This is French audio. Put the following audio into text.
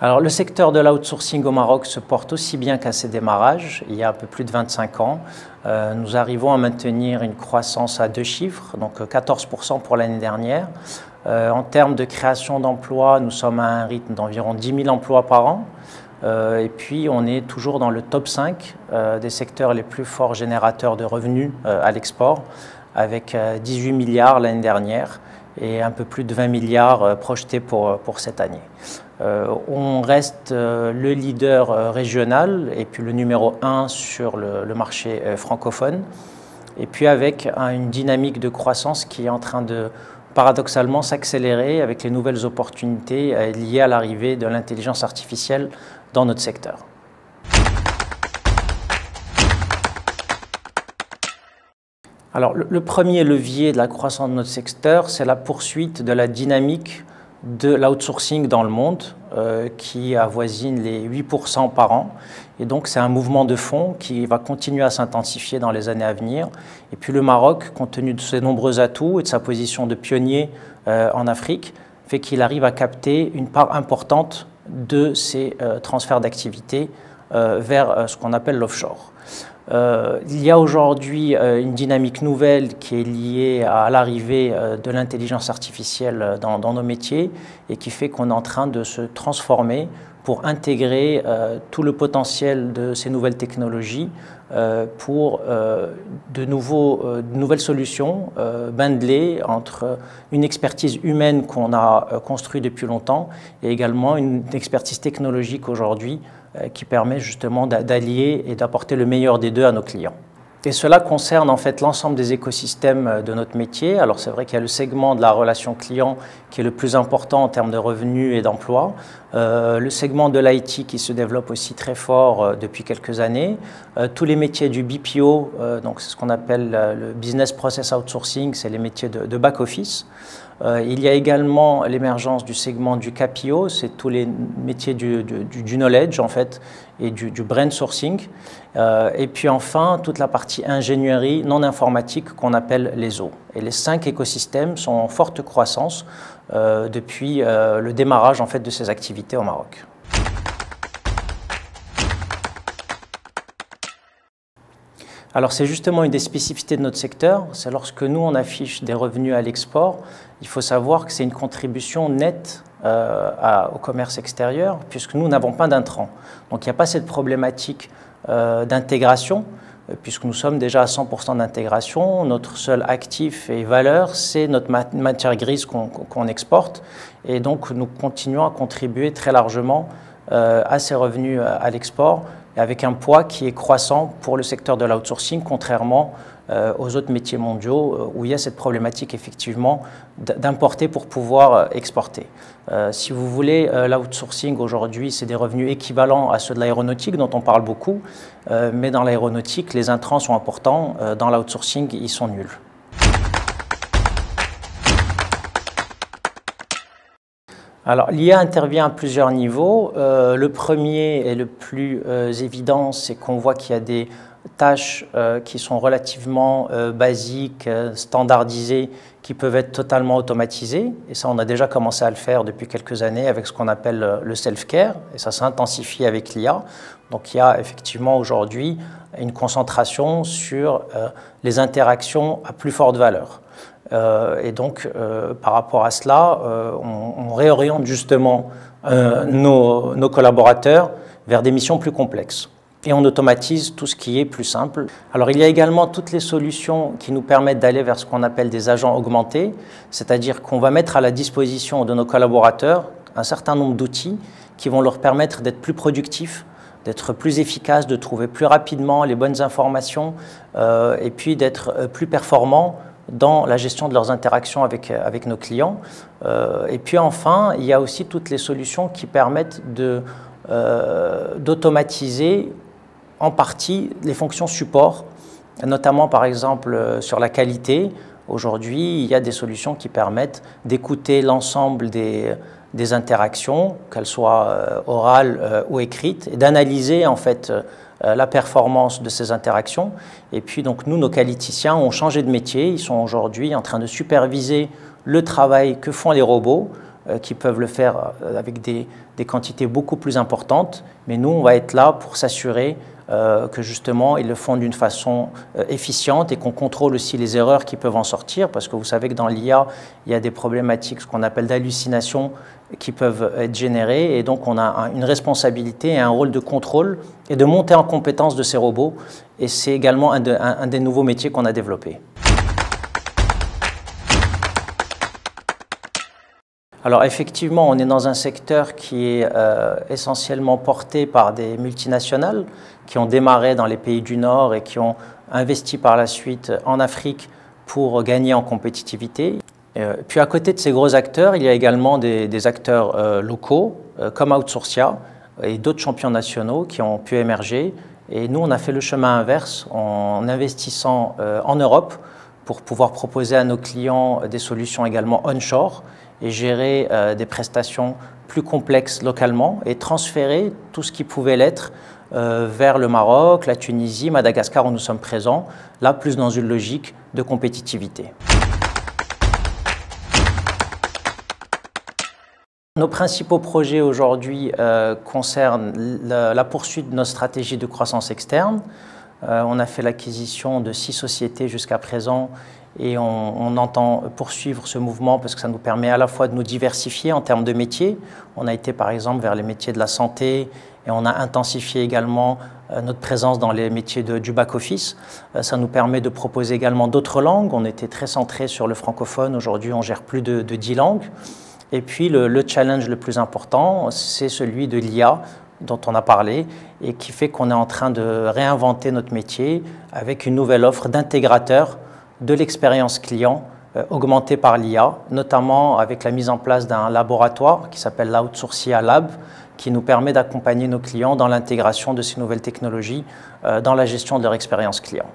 Alors, le secteur de l'outsourcing au Maroc se porte aussi bien qu'à ses démarrages, il y a un peu plus de 25 ans. Nous arrivons à maintenir une croissance à 2 chiffres, donc 14% pour l'année dernière. En termes de création d'emplois, nous sommes à un rythme d'environ 10 000 emplois par an. Et puis, on est toujours dans le top 5 des secteurs les plus forts générateurs de revenus à l'export, avec 18 milliards l'année dernière et un peu plus de 20 milliards projetés pour cette année. On reste le leader régional et puis le numéro 1 sur le marché francophone, et puis avec une dynamique de croissance qui est en train de paradoxalement s'accélérer avec les nouvelles opportunités liées à l'arrivée de l'intelligence artificielle dans notre secteur. Alors, le premier levier de la croissance de notre secteur, c'est la poursuite de la dynamique de l'outsourcing dans le monde qui avoisine les 8% par an. Et donc, c'est un mouvement de fond qui va continuer à s'intensifier dans les années à venir. Et puis, le Maroc, compte tenu de ses nombreux atouts et de sa position de pionnier en Afrique, fait qu'il arrive à capter une part importante de ces transferts d'activité vers ce qu'on appelle l'offshore. Il y a aujourd'hui une dynamique nouvelle qui est liée à l'arrivée de l'intelligence artificielle dans nos métiers et qui fait qu'on est en train de se transformer pour intégrer tout le potentiel de ces nouvelles technologies pour de nouvelles solutions bundlées entre une expertise humaine qu'on a construite depuis longtemps et également une expertise technologique aujourd'hui qui permet justement d'allier et d'apporter le meilleur des deux à nos clients. Et cela concerne en fait l'ensemble des écosystèmes de notre métier. Alors c'est vrai qu'il y a le segment de la relation client qui est le plus important en termes de revenus et d'emplois. Le segment de l'IT qui se développe aussi très fort depuis quelques années. Tous les métiers du BPO, donc c'est ce qu'on appelle le Business Process Outsourcing, c'est les métiers de back-office. Il y a également l'émergence du segment du KPO, c'est tous les métiers du knowledge en fait et du brand sourcing. Et puis enfin, toute la partie ingénierie non informatique qu'on appelle les O. Et les 5 écosystèmes sont en forte croissance depuis le démarrage en fait de ces activités au Maroc. Alors c'est justement une des spécificités de notre secteur, c'est lorsque nous on affiche des revenus à l'export, il faut savoir que c'est une contribution nette au commerce extérieur puisque nous n'avons pas d'intrants. Donc il n'y a pas cette problématique d'intégration puisque nous sommes déjà à 100% d'intégration. Notre seul actif et valeur c'est notre matière grise qu'on exporte et donc nous continuons à contribuer très largement à ces revenus à l'export, avec un poids qui est croissant pour le secteur de l'outsourcing, contrairement aux autres métiers mondiaux où il y a cette problématique effectivement d'importer pour pouvoir exporter. Si vous voulez, l'outsourcing aujourd'hui, c'est des revenus équivalents à ceux de l'aéronautique dont on parle beaucoup, mais dans l'aéronautique, les intrants sont importants, dans l'outsourcing, ils sont nuls. Alors, l'IA intervient à plusieurs niveaux. Le premier et le plus évident, c'est qu'on voit qu'il y a des tâches qui sont relativement basiques, standardisées, qui peuvent être totalement automatisées. Et ça, on a déjà commencé à le faire depuis quelques années avec ce qu'on appelle le self-care. Et ça s'intensifie avec l'IA. Donc, il y a effectivement aujourd'hui une concentration sur les interactions à plus forte valeur. Et donc, par rapport à cela, on réoriente justement nos collaborateurs vers des missions plus complexes. Et on automatise tout ce qui est plus simple. Alors, il y a également toutes les solutions qui nous permettent d'aller vers ce qu'on appelle des agents augmentés, c'est-à-dire qu'on va mettre à la disposition de nos collaborateurs un certain nombre d'outils qui vont leur permettre d'être plus productifs, d'être plus efficaces, de trouver plus rapidement les bonnes informations et puis d'être plus performants dans la gestion de leurs interactions avec nos clients. Et puis enfin, il y a aussi toutes les solutions qui permettent d'automatiser en partie les fonctions support, notamment par exemple sur la qualité. Aujourd'hui, il y a des solutions qui permettent d'écouter l'ensemble des interactions, qu'elles soient orales ou écrites, et d'analyser en fait la performance de ces interactions. Et puis donc nous, nos qualiticiens ont changé de métier, ils sont aujourd'hui en train de superviser le travail que font les robots qui peuvent le faire avec des quantités beaucoup plus importantes. Mais nous, on va être là pour s'assurer que justement, ils le font d'une façon efficiente et qu'on contrôle aussi les erreurs qui peuvent en sortir. Parce que vous savez que dans l'IA, il y a des problématiques, ce qu'on appelle d'hallucinations, qui peuvent être générées. Et donc, on a une responsabilité et un rôle de contrôle et de montée en compétence de ces robots. Et c'est également un des nouveaux métiers qu'on a développé. Alors effectivement, on est dans un secteur qui est essentiellement porté par des multinationales qui ont démarré dans les pays du Nord et qui ont investi par la suite en Afrique pour gagner en compétitivité. Puis à côté de ces gros acteurs, il y a également des acteurs locaux comme Outsourcia et d'autres champions nationaux qui ont pu émerger. Et nous, on a fait le chemin inverse en investissant en Europe pour pouvoir proposer à nos clients des solutions également onshore et gérer des prestations plus complexes localement et transférer tout ce qui pouvait l'être vers le Maroc, la Tunisie, Madagascar où nous sommes présents, là plus dans une logique de compétitivité. Nos principaux projets aujourd'hui concernent la poursuite de notre stratégie de croissance externe. On a fait l'acquisition de 6 sociétés jusqu'à présent et on entend poursuivre ce mouvement parce que ça nous permet à la fois de nous diversifier en termes de métiers. On a été par exemple vers les métiers de la santé et on a intensifié également notre présence dans les métiers du back-office. Ça nous permet de proposer également d'autres langues. On était très centré sur le francophone. Aujourd'hui, on gère plus de 10 langues. Et puis le challenge le plus important, c'est celui de l'IA dont on a parlé et qui fait qu'on est en train de réinventer notre métier avec une nouvelle offre d'intégrateur de l'expérience client augmentée par l'IA, notamment avec la mise en place d'un laboratoire qui s'appelle l'Outsourcia Lab, qui nous permet d'accompagner nos clients dans l'intégration de ces nouvelles technologies dans la gestion de leur expérience client.